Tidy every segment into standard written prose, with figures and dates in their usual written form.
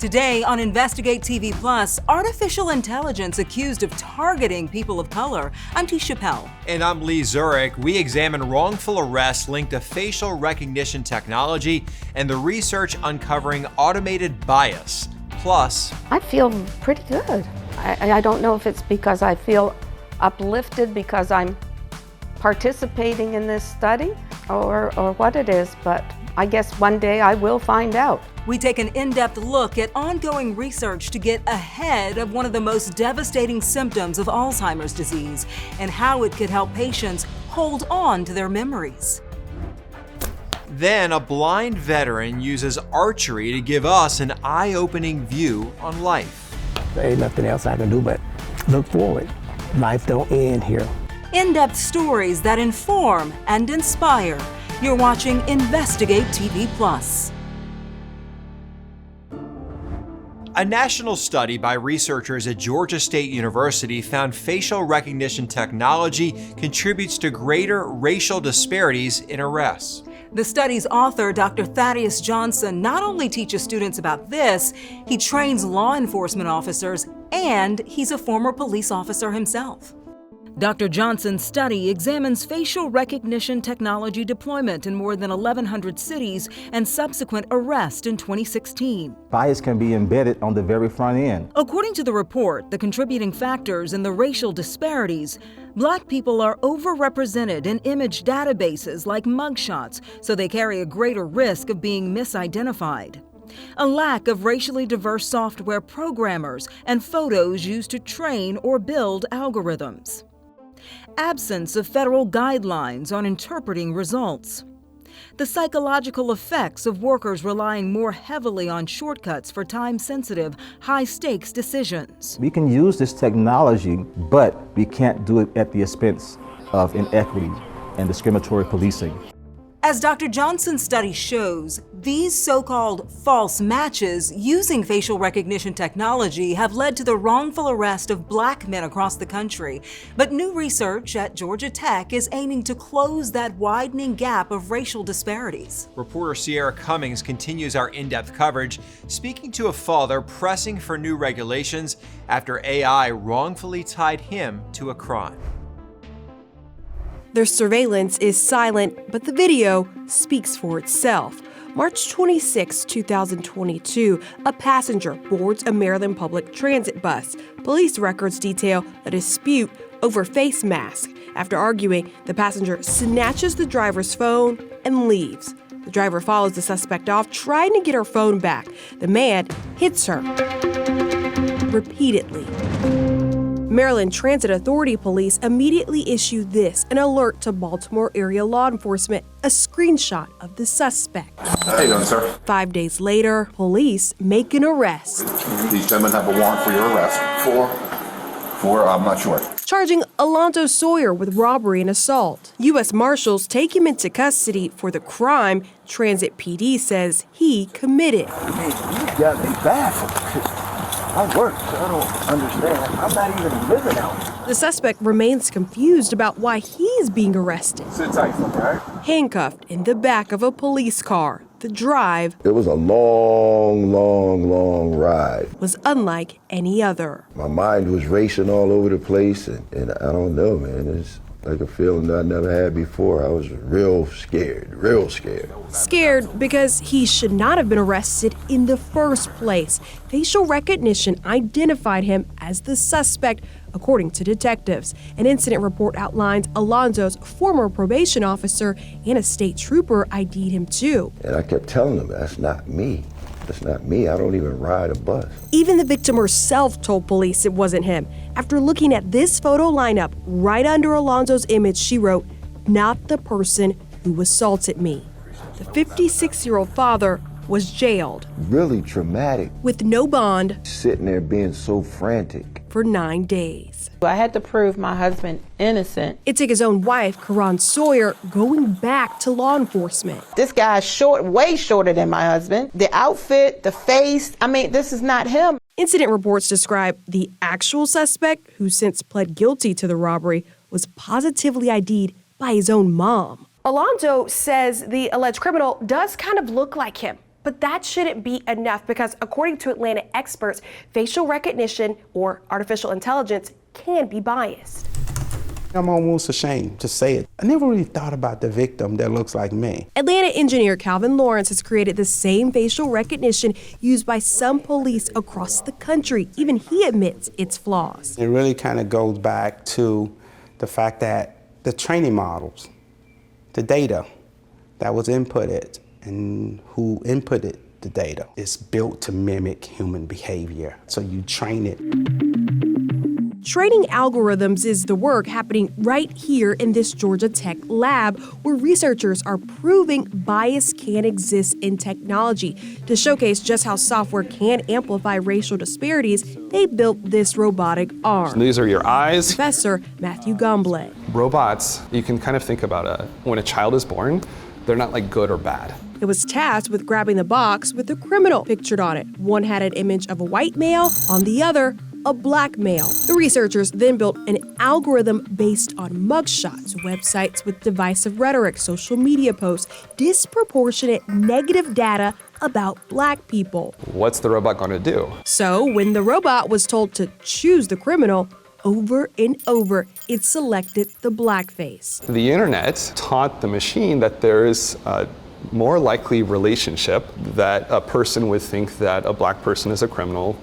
Today on Investigate TV Plus, artificial intelligence accused of targeting people of color. I'm T. Chappelle. And I'm Lee Zurich. We examine wrongful arrests linked to facial recognition technology and the research uncovering automated bias. Plus, I feel pretty good. I don't know if it's because I feel uplifted because I'm participating in this study or what it is, but I guess one day I will find out. We take an in-depth look at ongoing research to get ahead of one of the most devastating symptoms of Alzheimer's disease and how it could help patients hold on to their memories. Then a blind veteran uses archery to give us an eye-opening view on life. There ain't nothing else I can do but look forward. Life don't end here. In-depth stories that inform and inspire. You're watching Investigate TV Plus. A national study by researchers at Georgia State University found facial recognition technology contributes to greater racial disparities in arrests. The study's author, Dr. Thaddeus Johnson, not only teaches students about this, he trains law enforcement officers, and he's a former police officer himself. Dr. Johnson's study examines facial recognition technology deployment in more than 1,100 cities and subsequent arrest in 2016. Bias can be embedded on the very front end. According to the report, the contributing factors in the racial disparities, Black people are overrepresented in image databases like mugshots, so they carry a greater risk of being misidentified. A lack of racially diverse software programmers and photos used to train or build algorithms. Absence of federal guidelines on interpreting results. The psychological effects of workers relying more heavily on shortcuts for time-sensitive, high-stakes decisions. We can use this technology, but we can't do it at the expense of inequity and discriminatory policing. As Dr. Johnson's study shows, these so-called false matches using facial recognition technology have led to the wrongful arrest of Black men across the country. But new research at Georgia Tech is aiming to close that widening gap of racial disparities. Reporter Sierra Cummings continues our in-depth coverage, speaking to a father pressing for new regulations after AI wrongfully tied him to a crime. Their surveillance is silent, but the video speaks for itself. March 26, 2022, a passenger boards a Maryland public transit bus. Police records detail a dispute over face mask. After arguing, the passenger snatches the driver's phone and leaves. The driver follows the suspect off, trying to get her phone back. The man hits her repeatedly. Maryland Transit Authority police immediately issue this, an alert to Baltimore area law enforcement, a screenshot of the suspect. How you doing, sir? 5 days later, police make an arrest. These gentlemen have a warrant for your arrest. For I'm not sure. Charging Alonzo Sawyer with robbery and assault. U.S. Marshals take him into custody for the crime Transit PD says he committed. You got me baffled. I work, so I don't understand. I'm not even living out. The suspect remains confused about why he's being arrested. Sit tight for me, all right? Handcuffed in the back of a police car. The drive It was a long ride. was unlike any other. My mind was racing all over the place, and I don't know, man. It's like a feeling that I never had before. I was real scared. Scared because he should not have been arrested in the first place. Facial recognition identified him as the suspect, according to detectives. An incident report outlines Alonzo's former probation officer and a state trooper ID'd him too. And I kept telling them, that's not me. That's not me. I don't even ride a bus. Even the victim herself told police it wasn't him. After looking at this photo lineup right under Alonzo's image, she wrote, "Not the person who assaulted me." The 56-year-old father was jailed. Really traumatic. With no bond. Sitting there being so frantic. For 9 days. I had to prove my husband innocent. It took his own wife, Karan Sawyer, going back to law enforcement. This guy's short, way shorter than my husband. The outfit, the face, this is not him. Incident reports describe the actual suspect, who since pled guilty to the robbery, was positively ID'd by his own mom. Alonzo says the alleged criminal does kind of look like him. But that shouldn't be enough because according to Atlanta experts, facial recognition or artificial intelligence can be biased. I'm almost ashamed to say it. I never really thought about the victim that looks like me. Atlanta engineer Calvin Lawrence has created the same facial recognition used by some police across the country. Even he admits its flaws. It really kind of goes back to the fact that the training models, the data that was inputted and who inputted the data is built to mimic human behavior. So you train it. Training algorithms is the work happening right here in this Georgia Tech lab, where researchers are proving bias can exist in technology. To showcase just how software can amplify racial disparities, they built this robotic arm. These are your eyes. Professor Matthew Gombley. Robots, you can kind of think about when a child is born, they're not like good or bad. It was tasked with grabbing the box with a criminal pictured on it. One had an image of a white male, on the other, a black male. The researchers then built an algorithm based on mugshots, websites with divisive rhetoric, social media posts, disproportionate negative data about black people. What's the robot going to do? So when the robot was told to choose the criminal, over and over, it selected the blackface. The internet taught the machine that there is a more likely relationship that a person would think that a black person is a criminal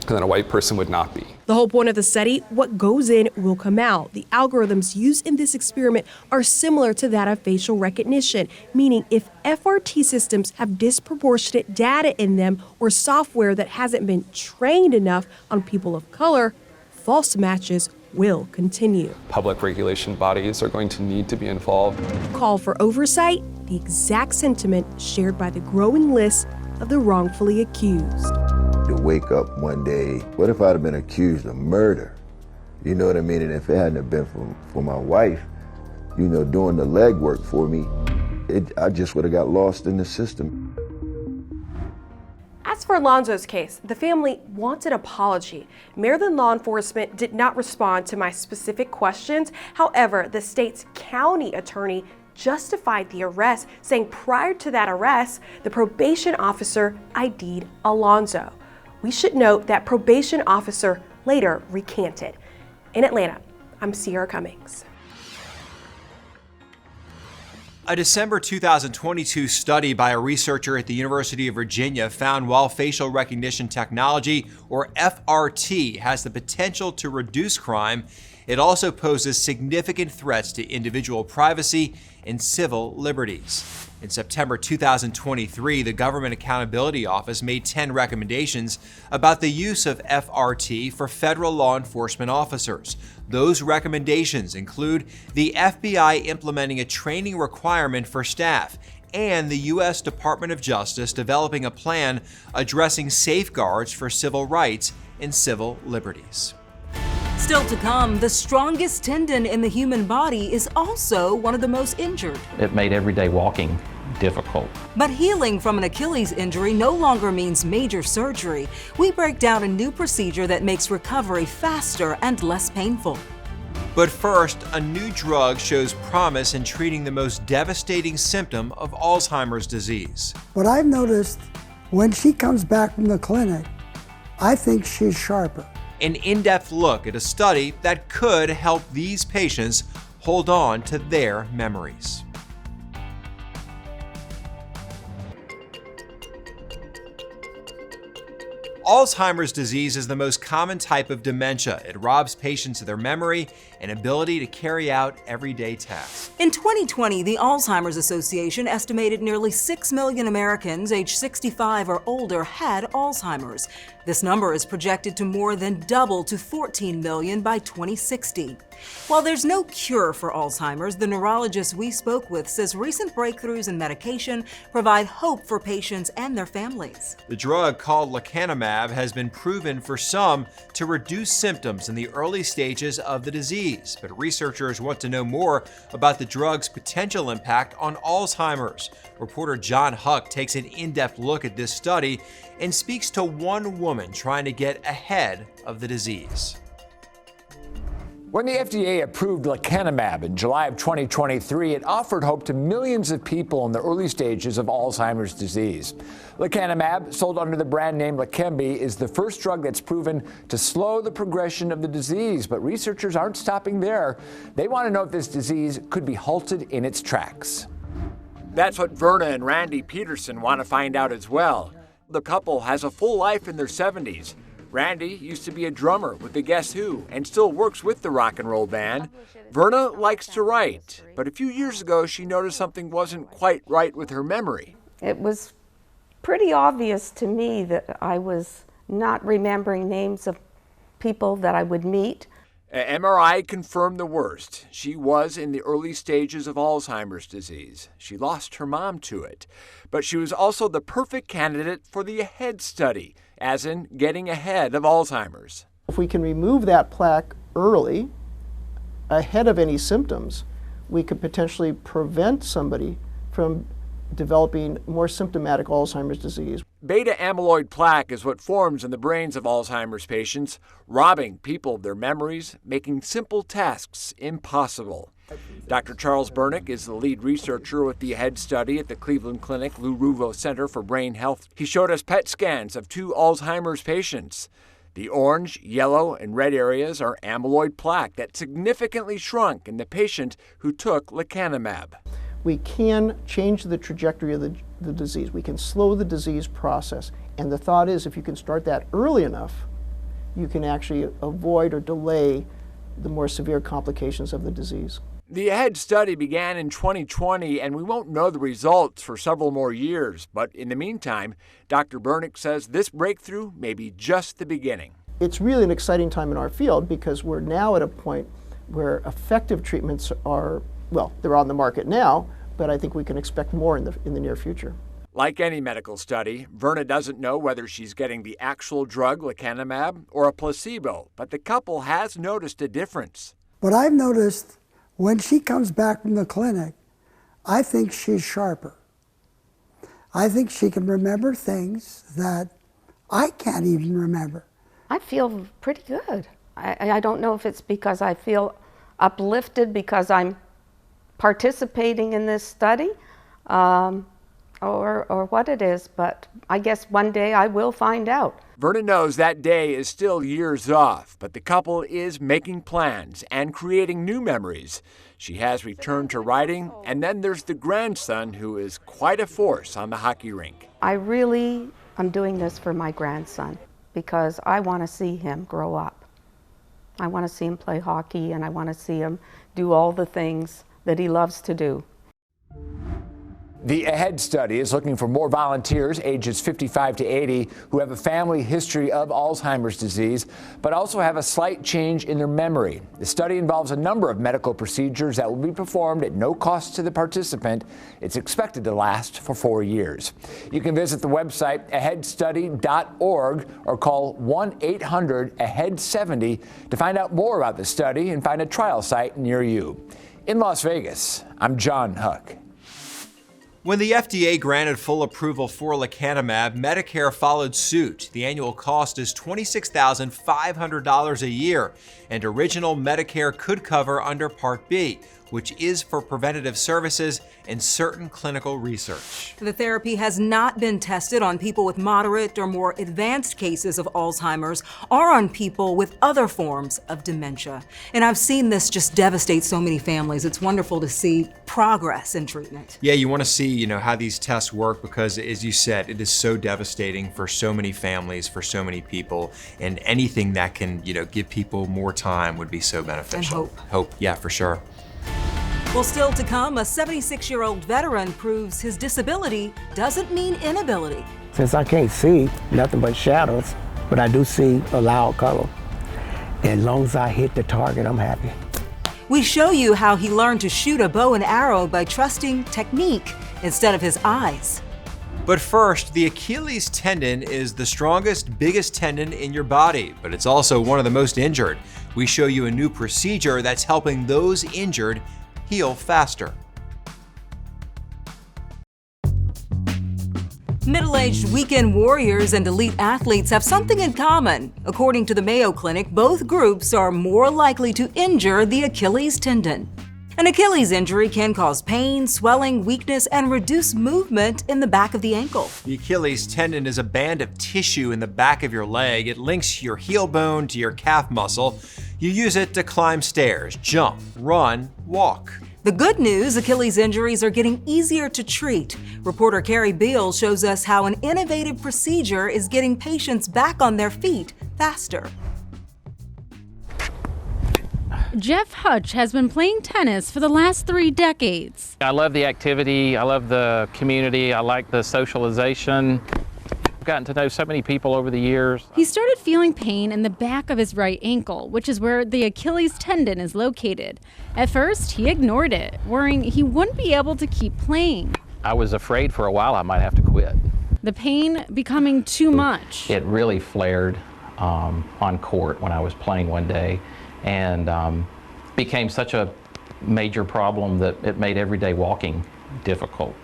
and that a white person would not be. The whole point of the study, what goes in will come out. The algorithms used in this experiment are similar to that of facial recognition, meaning if FRT systems have disproportionate data in them or software that hasn't been trained enough on people of color, false matches will continue. Public regulation bodies are going to need to be involved. Call for oversight, the exact sentiment shared by the growing list of the wrongfully accused. To wake up one day, what if I'd have been accused of murder? You know what I mean? And if it hadn't have been for my wife, you know, doing the legwork for me, I just would have got lost in the system. As for Alonzo's case, the family wants an apology. Maryland law enforcement did not respond to my specific questions. However, the state's county attorney justified the arrest, saying prior to that arrest, the probation officer ID'd Alonzo. We should note that probation officer later recanted. In Atlanta, I'm Sierra Cummings. A December 2022 study by a researcher at the University of Virginia found while facial recognition technology, or FRT, has the potential to reduce crime, it also poses significant threats to individual privacy and civil liberties. In September 2023, the Government Accountability Office made 10 recommendations about the use of FRT for federal law enforcement officers. Those recommendations include the FBI implementing a training requirement for staff and the U.S. Department of Justice developing a plan addressing safeguards for civil rights and civil liberties. Still to come, the strongest tendon in the human body is also one of the most injured. It made everyday walking difficult. But healing from an Achilles injury no longer means major surgery. We break down a new procedure that makes recovery faster and less painful. But first, a new drug shows promise in treating the most devastating symptom of Alzheimer's disease. What I've noticed, when she comes back from the clinic, I think she's sharper. An in-depth look at a study that could help these patients hold on to their memories. Alzheimer's disease is the most common type of dementia. It robs patients of their memory and ability to carry out everyday tasks. In 2020, the Alzheimer's Association estimated nearly 6 million Americans aged 65 or older had Alzheimer's. This number is projected to more than double to 14 million by 2060. While there's no cure for Alzheimer's, the neurologist we spoke with says recent breakthroughs in medication provide hope for patients and their families. The drug called lecanemab has been proven for some to reduce symptoms in the early stages of the disease, but researchers want to know more about the drug's potential impact on Alzheimer's. Reporter John Huck takes an in-depth look at this study and speaks to one woman trying to get ahead of the disease. When the FDA approved lecanemab in July of 2023, it offered hope to millions of people in the early stages of Alzheimer's disease. Lecanemab, sold under the brand name Leqembi, is the first drug that's proven to slow the progression of the disease. But researchers aren't stopping there. They want to know if this disease could be halted in its tracks. That's what Verna and Randy Peterson want to find out as well. The couple has a full life in their 70s. Randy used to be a drummer with the Guess Who and still works with the rock and roll band. Verna likes to write, but a few years ago she noticed something wasn't quite right with her memory. It was pretty obvious to me that I was not remembering names of people that I would meet. MRI confirmed the worst. She was in the early stages of Alzheimer's disease. She lost her mom to it. But she was also the perfect candidate for the AHEAD study, as in getting ahead of Alzheimer's. If we can remove that plaque early, ahead of any symptoms, we could potentially prevent somebody from developing more symptomatic Alzheimer's disease. Beta amyloid plaque is what forms in the brains of Alzheimer's patients, robbing people of their memories, making simple tasks impossible. Dr. Charles Bernick is the lead researcher with the AHEAD study at the Cleveland Clinic Lou Ruvo Center for Brain Health. He showed us PET scans of 2 Alzheimer's patients. The orange, yellow, and red areas are amyloid plaque that significantly shrunk in the patient who took lecanemab. We can change the trajectory of the disease. We can slow the disease process. And the thought is, if you can start that early enough, you can actually avoid or delay the more severe complications of the disease. The AHEAD study began in 2020, and we won't know the results for several more years. But in the meantime, Dr. Bernick says this breakthrough may be just the beginning. It's really an exciting time in our field because we're now at a point where effective treatments are, well, they're on the market now, but I think we can expect more in the near future. Like any medical study, Verna doesn't know whether she's getting the actual drug lecanemab or a placebo, but the couple has noticed a difference. But I've noticed when she comes back from the clinic, I think she's sharper. I think she can remember things that I can't even remember. I feel pretty good. I don't know if it's because I feel uplifted because I'm participating in this study or what it is, but I guess one day I will find out. Verna knows that day is still years off, but the couple is making plans and creating new memories. She has returned to writing, and then there's the grandson who is quite a force on the hockey rink. I really am doing this for my grandson because I want to see him grow up. I want to see him play hockey, and I want to see him do all the things that he loves to do. The AHEAD study is looking for more volunteers ages 55 to 80 who have a family history of Alzheimer's disease, but also have a slight change in their memory. The study involves a number of medical procedures that will be performed at no cost to the participant. It's expected to last for 4 years. You can visit the website aheadstudy.org or call 1-800-AHEAD-70 to find out more about the study and find a trial site near you. In Las Vegas, I'm John Huck. When the FDA granted full approval for lecanemab, Medicare followed suit. The annual cost is $26,500 a year, and original Medicare could cover under Part B, which is for preventative services and certain clinical research. The therapy has not been tested on people with moderate or more advanced cases of Alzheimer's or on people with other forms of dementia. And I've seen this just devastate so many families. It's wonderful to see progress in treatment. Yeah, you want to see, how these tests work because, as you said, it is so devastating for so many families, for so many people, and anything that can, give people more time would be so beneficial. And hope. Hope, yeah, for sure. Well, still to come, a 76-year-old veteran proves his disability doesn't mean inability. Since I can't see nothing but shadows, but I do see a loud color. And as long as I hit the target, I'm happy. We show you how he learned to shoot a bow and arrow by trusting technique instead of his eyes. But first, the Achilles tendon is the strongest, biggest tendon in your body, but it's also one of the most injured. We show you a new procedure that's helping those injured heal faster. Middle-aged weekend warriors and elite athletes have something in common. According to the Mayo Clinic, both groups are more likely to injure the Achilles tendon. An Achilles injury can cause pain, swelling, weakness, and reduced movement in the back of the ankle. The Achilles tendon is a band of tissue in the back of your leg. It links your heel bone to your calf muscle. You use it to climb stairs, jump, run, walk. The good news, Achilles injuries are getting easier to treat. Reporter Carrie Beal shows us how an innovative procedure is getting patients back on their feet faster. Jeff Hutch has been playing tennis for the last 3 decades. I love the activity, I love the community, I like the socialization. I've gotten to know so many people over the years. He started feeling pain in the back of his right ankle, which is where the Achilles tendon is located. At first, he ignored it, worrying he wouldn't be able to keep playing. I was afraid for a while I might have to quit. The pain becoming too much. It really flared on court when I was playing one day, and became such a major problem that it made everyday walking difficult.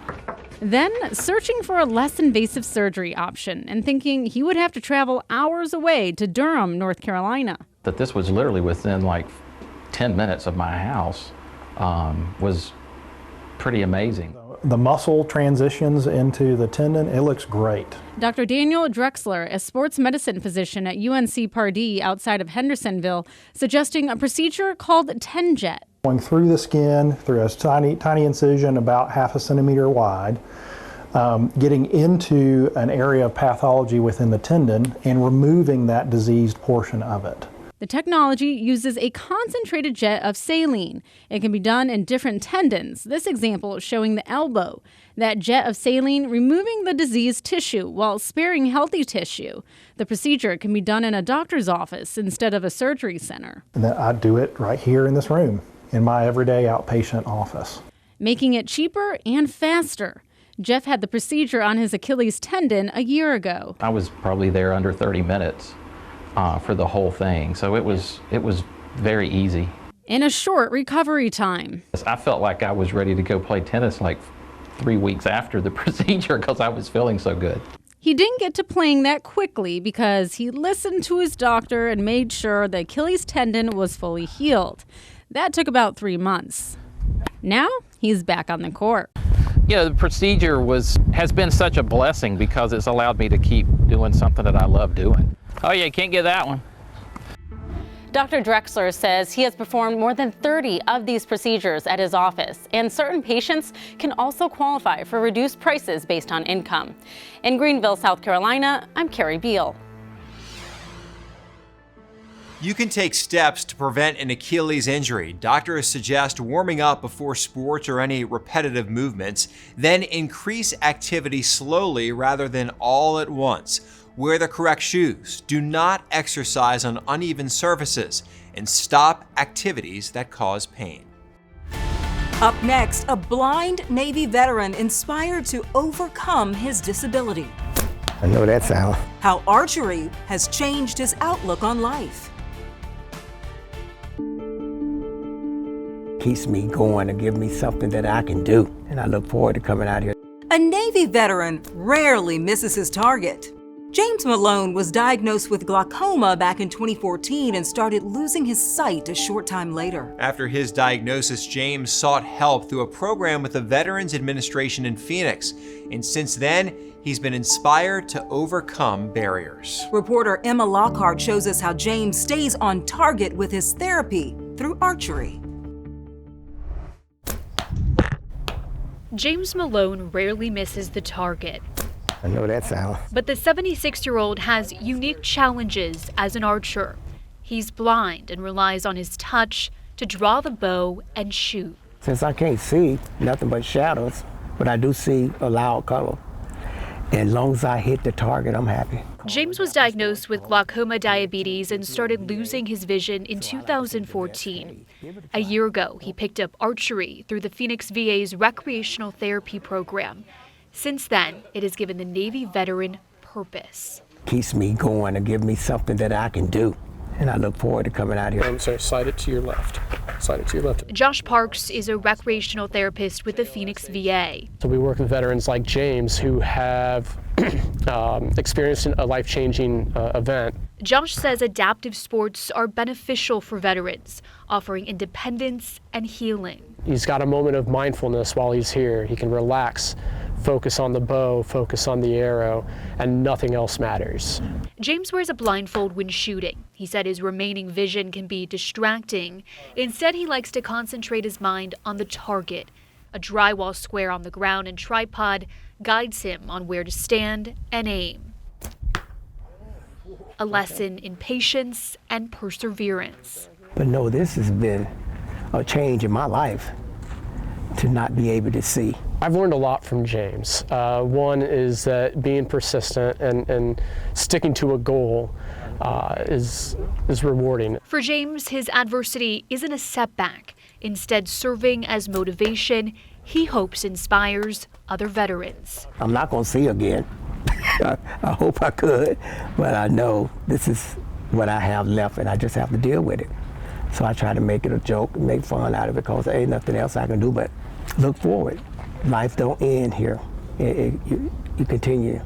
Then searching for a less invasive surgery option and thinking he would have to travel hours away to Durham, North Carolina. That this was literally within like 10 minutes of my house was pretty amazing. The muscle transitions into the tendon, it looks great. Dr. Daniel Drexler, a sports medicine physician at UNC Pardee outside of Hendersonville, suggesting a procedure called TenJet. Going through the skin, through a tiny incision about 1/2 centimeter wide, getting into an area of pathology within the tendon and removing that diseased portion of it. The technology uses a concentrated jet of saline. It can be done in different tendons. This example is showing the elbow. That jet of saline removing the diseased tissue while sparing healthy tissue. The procedure can be done in a doctor's office instead of a surgery center. And then I do it right here in this room, in my everyday outpatient office. Making it cheaper and faster. Jeff had the procedure on his Achilles tendon a year ago. I was probably there under 30 minutes for the whole thing, so it was very easy. In a short recovery time. I felt like I was ready to go play tennis like 3 weeks after the procedure because I was feeling so good. He didn't get to playing that quickly because he listened to his doctor and made sure the Achilles tendon was fully healed. That took about 3 months. Now he's back on the court. You know, the procedure has been such a blessing because it's allowed me to keep doing something that I love doing. Oh yeah, you can't get that one. Dr. Drexler says he has performed more than 30 of these procedures at his office, and certain patients can also qualify for reduced prices based on income. In Greenville, South Carolina, I'm Carrie Beal. You can take steps to prevent an Achilles injury. Doctors suggest warming up before sports or any repetitive movements, then increase activity slowly rather than all at once. Wear the correct shoes, do not exercise on uneven surfaces, and stop activities that cause pain. Up next, a blind Navy veteran inspired to overcome his disability. I know that sound. How archery has changed his outlook on life. Keeps me going to give me something that I can do, and I look forward to coming out here. A Navy veteran rarely misses his target. James Malone was diagnosed with glaucoma back in 2014 and started losing his sight a short time later. After his diagnosis, James sought help through a program with the Veterans Administration in Phoenix, and since then, he's been inspired to overcome barriers. Reporter Emma Lockhart shows us how James stays on target with his therapy through archery. James Malone rarely misses the target. I know that sound. But the 76-year-old has unique challenges as an archer. He's blind and relies on his touch to draw the bow and shoot. Since I can't see nothing but shadows, but I do see a loud color. And as long as I hit the target, I'm happy. James was diagnosed with glaucoma diabetes and started losing his vision in 2014. A year ago, he picked up archery through the Phoenix VA's recreational therapy program. Since then, it has given the Navy veteran purpose. Keeps me going to give me something that I can do. And I look forward to coming out here. I'm sorry, slide it to your left. Slide it to your left. Josh Parks is a recreational therapist with the Phoenix VA. So we work with veterans like James who have experienced a life-changing event. Josh says adaptive sports are beneficial for veterans, offering independence and healing. He's got a moment of mindfulness while he's here. He can relax, focus on the bow, focus on the arrow, and nothing else matters. James wears a blindfold when shooting. He said his remaining vision can be distracting. Instead, he likes to concentrate his mind on the target. A drywall square on the ground and tripod guides him on where to stand and aim. A lesson in patience and perseverance. But no, this has been a change in my life to not be able to see. I've learned a lot from James. One is that being persistent and sticking to a goal is rewarding. For James, his adversity isn't a setback. Instead, serving as motivation, he hopes inspires other veterans. I'm not going to see again. I hope I could, but I know this is what I have left, and I just have to deal with it. So I try to make it a joke and make fun out of it, because there ain't nothing else I can do but look forward. Life don't end here. You continue.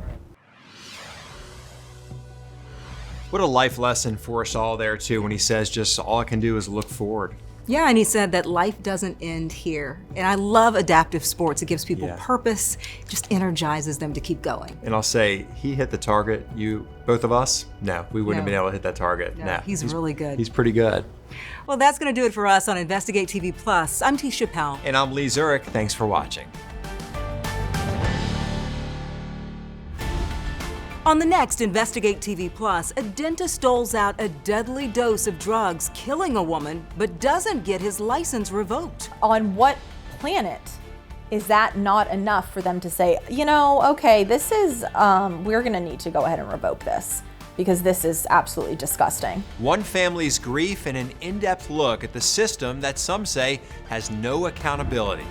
What a life lesson for us all there, too, when he says just all I can do is look forward. Yeah, and he said that life doesn't end here. And I love adaptive sports. It gives people purpose, just energizes them to keep going. And I'll say, he hit the target. Both of us, no, we wouldn't have been able to hit that target. No, he's really good. He's pretty good. Well, that's going to do it for us on Investigate TV Plus. I'm Tisha Powell. And I'm Lee Zurich. Thanks for watching. On the next Investigate TV Plus, a dentist doles out a deadly dose of drugs, killing a woman, but doesn't get his license revoked. On what planet is that not enough for them to say, you know, okay, this is, we're gonna need to go ahead and revoke this, because this is absolutely disgusting. One family's grief and an in-depth look at the system that some say has no accountability.